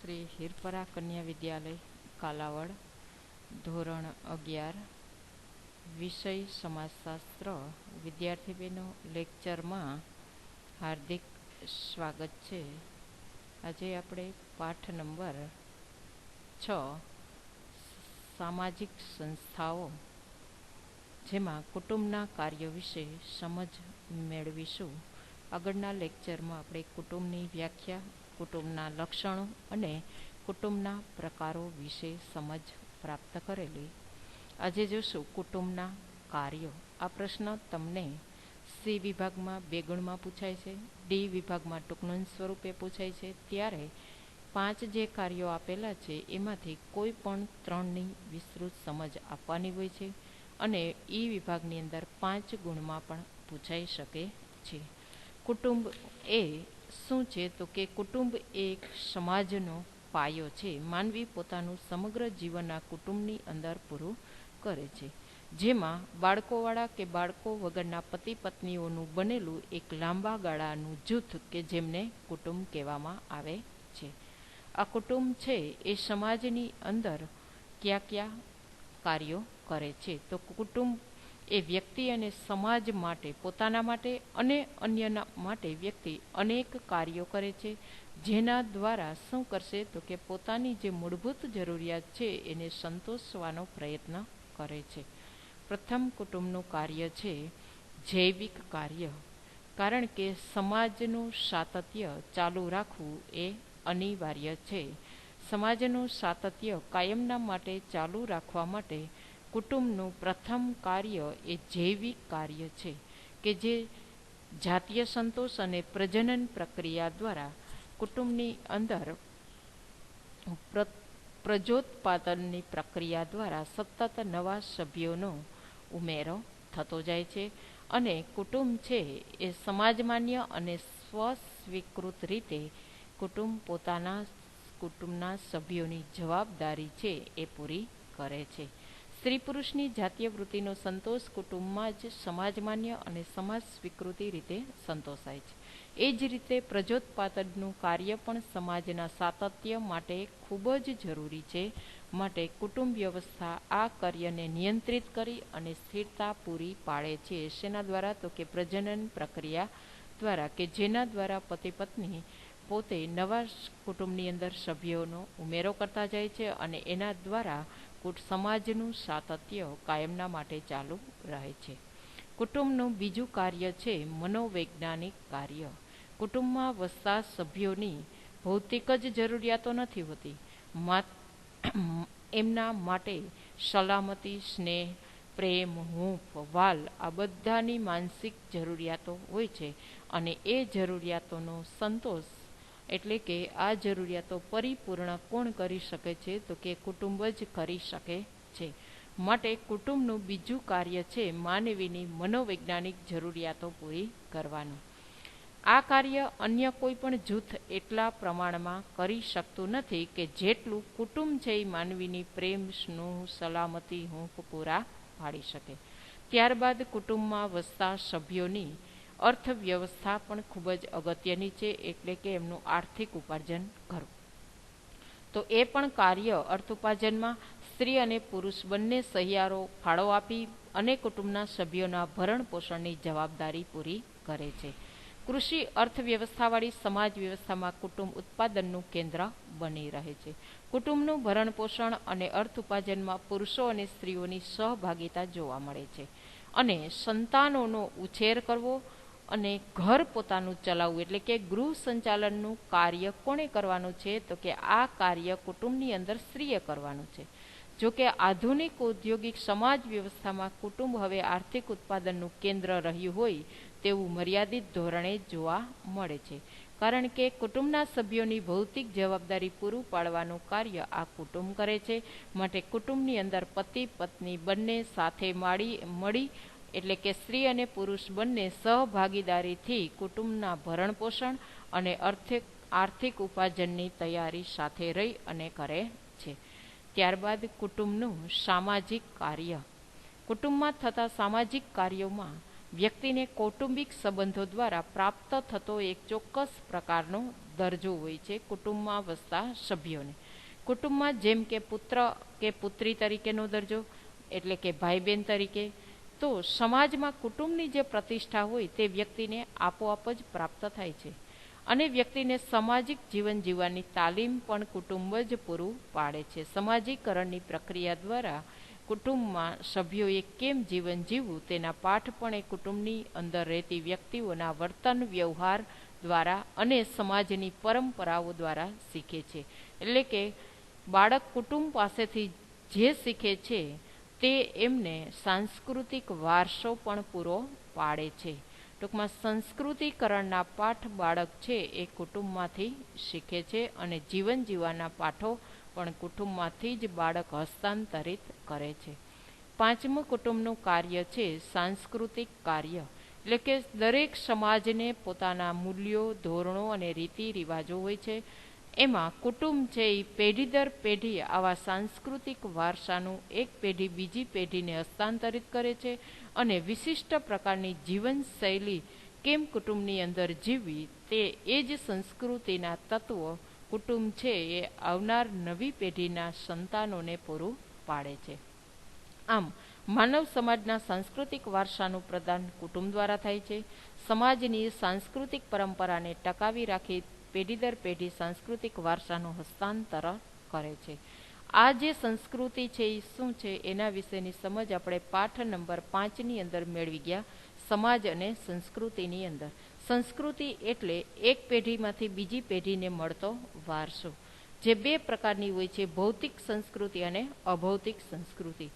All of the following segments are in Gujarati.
શ્રી હિરપરા કન્યા વિદ્યાલય કાલાવડ, ધોરણ 11, વિષય સમાજશાસ્ત્ર. વિદ્યાર્થી બહેનો, લેક્ચરમાં હાર્દિક સ્વાગત છે. આજે આપણે પાઠ નંબર 6 સામાજિક સંસ્થાઓ, જેમાં કુટુંબના કાર્યો વિશે સમજ મેળવીશું. આગળના લેક્ચરમાં આપણે કુટુંબની વ્યાખ્યા, કુટુંબના લક્ષણો અને કુટુંબના પ્રકારો વિશે સમજ પ્રાપ્ત કરેલી. આજે જોશું કુટુંબના કાર્યો. આ પ્રશ્ન તમને સી વિભાગમાં 2 ગુણમાં પૂછાય છે, ડી વિભાગમાં ટૂંકનોંધ સ્વરૂપે પૂછાય છે. ત્યારે 5 જે કાર્યો આપેલા છે એમાંથી કોઈ પણ 3ની વિસ્તૃત સમજ આપવાની હોય છે અને ઈ વિભાગની અંદર 5 ગુણમાં પણ પૂછાઈ શકે છે. કુટુંબ એ શું છે? તો કે કુટુંબ એક સમાજનો પાયો છે. માનવી પોતાનું સમગ્ર જીવન આ કુટુંબની અંદર પૂરું કરે છે, જેમાં બાળકોવાળા કે બાળકો વગરના પતિ પત્નીઓનું બનેલું એક લાંબા ગાળાનું જૂથ કે જેમને કુટુંબ કહેવામાં આવે છે. આ કુટુંબ છે એ સમાજની અંદર કયા કાર્યો કરે છે? તો કુટુંબ એ વ્યક્તિ અને સમાજ માટે, પોતાના માટે અને અન્યના માટે વ્યક્તિ અનેક કાર્યો કરે છે, જેના દ્વારા શું કરશે? તો કે પોતાની જે મૂળભૂત જરૂરિયાત છે એને સંતોષવાનો પ્રયત્ન કરે છે. પ્રથમ કુટુંબનું કાર્ય છે જૈવિક કાર્ય. કારણ કે સમાજનું સાતત્ય ચાલુ રાખવું એ અનિવાર્ય છે. સમાજનું સાતત્ય કાયમના માટે ચાલુ રાખવા માટે કુટુંબનું પ્રથમ કાર્ય એ જૈવિક કાર્ય છે, કે જે જાતીય સંતોષ અને પ્રજનન પ્રક્રિયા દ્વારા કુટુંબની અંદર પ્રજોત્પાદનની પ્રક્રિયા દ્વારા સતત નવા સભ્યોનો ઉમેરો થતો જાય છે અને કુટુંબ છે એ સમાજમાન્ય અને સ્વસ્વીકૃત રીતે કુટુંબ પોતાના કુટુંબના સભ્યોની જવાબદારી છે એ પૂરી કરે છે. સ્ત્રી પુરુષની જાતીય વૃત્તિનો સંતોષ કુટુંબમાં જ સમાજમાન્ય અને સમાજ સ્વીકૃતિ રીતે સંતોષાય છે. એ જ રીતે પ્રજોત્પાદનનું કાર્ય પણ સમાજના સાતત્ય માટે ખૂબ જ જરૂરી છે. માટે કુટુંબ વ્યવસ્થા આ કાર્યને નિયંત્રિત કરી અને સ્થિરતા પૂરી પાડે છે. શેના દ્વારા? તો કે પ્રજનન પ્રક્રિયા દ્વારા, કે જેના દ્વારા પતિ પત્ની પોતે નવા કુટુંબની અંદર સભ્યોનો ઉમેરો કરતા જાય છે અને એના દ્વારા સમાજનું સાતત્ય કાયમના માટે ચાલુ રહે છે. કુટુંબનું બીજું કાર્ય છે મનોવૈજ્ઞાનિક કાર્ય. કુટુંબમાં વસતા સભ્યોની ભૌતિક જ જરૂરિયાતો નથી હોતી, એમના માટે સલામતી, સ્નેહ, પ્રેમ, હૂંફ, વાલ આ બધાની માનસિક જરૂરિયાતો હોય છે અને એ જરૂરિયાતોનો સંતોષ, એટલે કે આ જરૂરિયાતો પરિપૂર્ણ કોણ કરી શકે છે? તો કે કુટુંબ જ કરી શકે છે. માટે કુટુંબનું બીજું કાર્ય છે માનવીની મનોવૈજ્ઞાનિક જરૂરિયાતો પૂરી કરવાનું. આ કાર્ય અન્ય કોઈ પણ જૂથ એટલા પ્રમાણમાં કરી શકતું નથી કે જેટલું કુટુંબ છે એ માનવીની પ્રેમ, સ્નેહ, સલામતી, હૂંફ પૂરા પાડી શકે. ત્યારબાદ કુટુંબમાં વસતા સભ્યોની અર્થવ્યવસ્થા પણ ખૂબ જ અગત્યની છે, એટલે કે એમનું આર્થિક ઉપાર્જન કરવું. તો એ પણ કાર્ય અર્થોપાર્જનમાં સ્ત્રી અને પુરુષ બંને સહિયારો ફાળો આપી અને કુટુંબના સભ્યોના ભરણ પોષણની જવાબદારી પૂરી કરે છે. કૃષિ અર્થવ્યવસ્થાવાળી સમાજ વ્યવસ્થામાં કુટુંબ ઉત્પાદનનું કેન્દ્ર બની રહે છે. કુટુંબનું ભરણ પોષણ અને અર્થ ઉપાર્જનમાં પુરુષો અને સ્ત્રીઓની સહભાગિતા જોવા મળે છે અને સંતાનોનો ઉછેર કરવો અને ઘર પોતાનું ચલાવવું, એટલે કે ગૃહ સંચાલનનું કાર્ય કોણે કરવાનું છે? તો કે આ કાર્ય કુટુંબની અંદર સ્ત્રીએ કરવાનું છે. જો કે આધુનિક ઔદ્યોગિક સમાજ વ્યવસ્થામાં કુટુંબ હવે આર્થિક ઉત્પાદનનું કેન્દ્ર રહ્યું હોય તેવું મર્યાદિત ધોરણે જોવા મળે છે. કારણ કે કુટુંબના સભ્યોની ભૌતિક જવાબદારી પૂરું પાડવાનું કાર્ય આ કુટુંબ કરે છે. માટે કુટુંબની અંદર પતિ પત્ની બંને સાથે મળી, એટલે કે સ્ત્રી અને પુરુષ બંને સહભાગીદારીથી કુટુંબના ભરણ પોષણ અને આર્થિક ઉપાર્જનની તૈયારી સાથે રહી અને કરે છે. ત્યારબાદ કુટુંબનું સામાજિક કાર્ય. કુટુંબમાં થતા સામાજિક કાર્યોમાં વ્યક્તિને કૌટુંબિક સંબંધો દ્વારા પ્રાપ્ત થતો એક ચોક્કસ પ્રકારનો દરજ્જો હોય છે કુટુંબમાં વસતા સભ્યોને. કુટુંબમાં જેમ કે પુત્ર કે પુત્રી તરીકેનો દરજ્જો, એટલે કે ભાઈ બહેન તરીકે, તો સમાજમાં કુટુંબની જે પ્રતિષ્ઠા હોય તે વ્યક્તિને આપોઆપ જ પ્રાપ્ત થાય છે. અને વ્યક્તિને સામાજિક જીવન જીવવાની તાલીમ પણ કુટુંબ જ પૂરું પાડે છે. સમાજીકરણની પ્રક્રિયા દ્વારા કુટુંબમાં સભ્યોએ કેમ જીવન જીવવું તેના પાઠ પણ એ કુટુંબની અંદર રહેતી વ્યક્તિઓના વર્તન વ્યવહાર દ્વારા અને સમાજની પરંપરાઓ દ્વારા શીખે છે. એટલે કે બાળક કુટુંબ પાસેથી જે શીખે છે તે એમને સાંસ્કૃતિક વારસો પણ પૂરો પાડે છે. ટૂંકમાં સંસ્કૃતિકરણના પાઠ બાળક છે એ કુટુંબમાંથી શીખે છે અને જીવન જીવવાના પાઠો પણ કુટુંબમાંથી જ બાળક હસ્તાંતરિત કરે છે. પાંચમું કુટુંબનું કાર્ય છે સાંસ્કૃતિક કાર્ય. એટલે કે દરેક સમાજને પોતાના મૂલ્યો, ધોરણો અને રીતિ રિવાજો હોય છે. એમાં કુટુંબ છે એ પેઢી દર પેઢી આવા સાંસ્કૃતિક વારસાનું એક પેઢી બીજી પેઢીને હસ્તાંતરિત કરે છે અને વિશિષ્ટ પ્રકારની જીવનશૈલી કેમ કુટુંબની અંદર જીવવી તે એ જ સંસ્કૃતિના તત્વો કુટુંબ છે એ આવનાર નવી પેઢીના સંતાનોને પૂરું પાડે છે. આમ માનવ સમાજના સાંસ્કૃતિક વારસાનું પ્રદાન કુટુંબ દ્વારા થાય છે. સમાજની સાંસ્કૃતિક પરંપરાને ટકાવી રાખી પેઢી દર પેઢી સાંસ્કૃતિક વારસાનું હસ્તાંતર કરે છે. આ જે સંસ્કૃતિ છે એ શું છે એના વિશેની સમજ આપણે પાઠ નંબર 5ની અંદર મેળવી ગયા. સમાજ અને સંસ્કૃતિની અંદર સંસ્કૃતિ એટલે એક પેઢીમાંથી બીજી પેઢીને મળતો વારસો, જે બે પ્રકારની હોય છે, ભૌતિક સંસ્કૃતિ અને અભૌતિક સંસ્કૃતિ.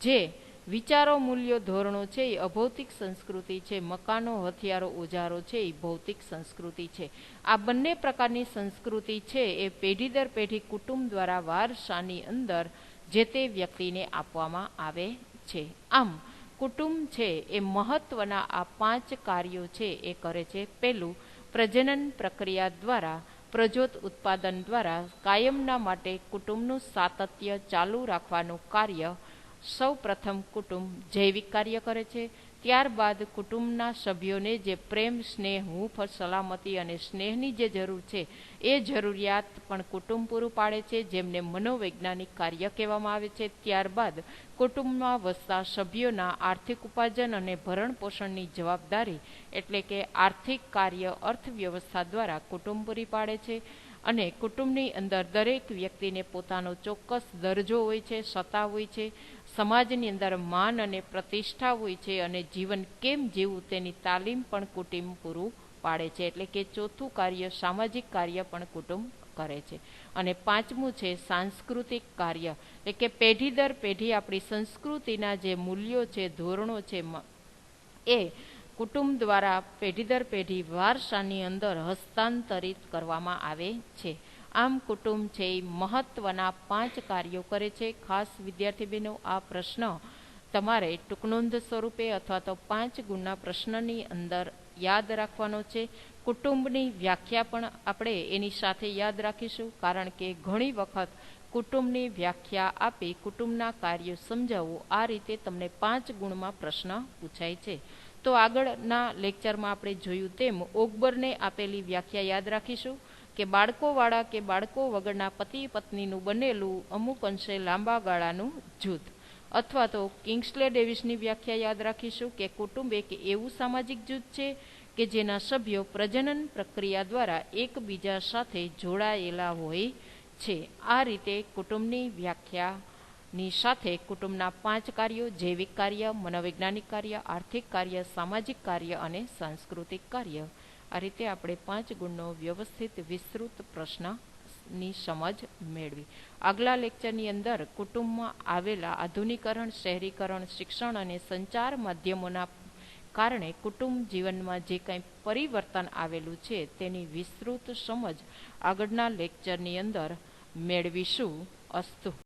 જે વિચારો, મૂલ્યો, ધોરણો છે એ અભૌતિક સંસ્કૃતિ છે. મકાનો, હથિયારો, ઓજારો છે એ ભૌતિક સંસ્કૃતિ છે. આ બંને પ્રકારની સંસ્કૃતિ છે એ પેઢી દર પેઢી કુટુંબ દ્વારા વારસાની અંદર જે તે વ્યક્તિને આપવામાં આવે છે. આમ કુટુંબ છે એ મહત્વના આ 5 કાર્યો છે એ કરે છે. પહેલું, પ્રજનન પ્રક્રિયા દ્વારા પ્રજોત ઉત્પાદન દ્વારા કાયમના માટે કુટુંબનું સાતત્ય ચાલુ રાખવાનું કાર્ય સૌ પ્રથમ કુટુંબ જૈવિક કાર્ય કરે છે. ત્યારબાદ કુટુંબના સભ્યોને જે પ્રેમ, સ્નેહ, હૂંફ, સલામતી અને સ્નેહની જે જરૂર છે એ જરૂરિયાત પણ કુટુંબ પૂરું પાડે છે, જેમને મનોવૈજ્ઞાનિક કાર્ય કહેવામાં આવે છે. ત્યારબાદ કુટુંબમાં વસતા સભ્યોના આર્થિક ઉપાર્જન અને ભરણ પોષણની જવાબદારી એટલે કે આર્થિક કાર્ય અર્થવ્યવસ્થા દ્વારા કુટુંબ પૂરી પાડે છે. અને કુટુંબની અંદર દરેક વ્યક્તિને પોતાનો ચોક્કસ દરજ્જો હોય છે, સત્તા હોય છે, સમાજની અંદર માન અને પ્રતિષ્ઠા હોય છે અને જીવન કેમ જીવવું તેની તાલીમ પણ કુટુંબ પૂરું પાડે છે. એટલે કે ચોથું કાર્ય સામાજિક કાર્ય પણ કુટુંબ કરે છે. અને પાંચમું છે સાંસ્કૃતિક કાર્ય. એટલે કે પેઢી દર પેઢી આપણી સંસ્કૃતિના જે મૂલ્યો છે, ધોરણો છે એ કુટુંબ દ્વારા પેઢી દર પેઢી વારસાની અંદર હસ્તાંતરિત કરવામાં આવે છે. આમ કુટુંબ છે એ મહત્વના 5 કાર્યો કરે છે. ખાસ વિદ્યાર્થી બહેનો, આ પ્રશ્ન તમારે ટૂંકનોંધ સ્વરૂપે અથવા તો 5 ગુણના પ્રશ્નની અંદર યાદ રાખવાનો છે. કુટુંબની વ્યાખ્યા પણ આપણે એની સાથે યાદ રાખીશું, કારણ કે ઘણી વખત કુટુંબની વ્યાખ્યા આપી કુટુંબના કાર્યો સમજાવવું આ રીતે તમને 5 ગુણમાં પ્રશ્ન પૂછાય છે. તો આગળના લેક્ચરમાં આપણે જોયું તેમ ઓગબરને આપેલી વ્યાખ્યા યાદ રાખીશું કે બાળકોવાળા કે બાળકો વગરના પતિ પત્નીનું બનેલું અમુક અંશે લાંબા ગાળાનું જૂથ. અથવા તો કિંગ્સલે ડેવિસની વ્યાખ્યા યાદ રાખીશું કે કુટુંબ એક એવું સામાજિક જૂથ છે કે જેના સભ્યો પ્રજનન પ્રક્રિયા દ્વારા એકબીજા સાથે જોડાયેલા હોય છે. આ રીતે કુટુંબની વ્યાખ્યાની સાથે કુટુંબના 5 કાર્યો, જૈવિક કાર્ય, મનોવૈજ્ઞાનિક કાર્ય, આર્થિક કાર્ય, સામાજિક કાર્ય અને સાંસ્કૃતિક કાર્ય, આ રીતે આપણે 5 ગુણનો વ્યવસ્થિત વિસ્તૃત પ્રશ્નની સમજ મેળવી. આગલા લેક્ચરની અંદર કુટુંબમાં આવેલા આધુનિકરણ, શહેરીકરણ, શિક્ષણ અને સંચાર માધ્યમોના કારણે કુટુંબ જીવનમાં જે કંઈ પરિવર્તન આવેલું છે તેની વિસ્તૃત સમજ આગળના લેક્ચરની અંદર મેળવીશું. અસ્તુ.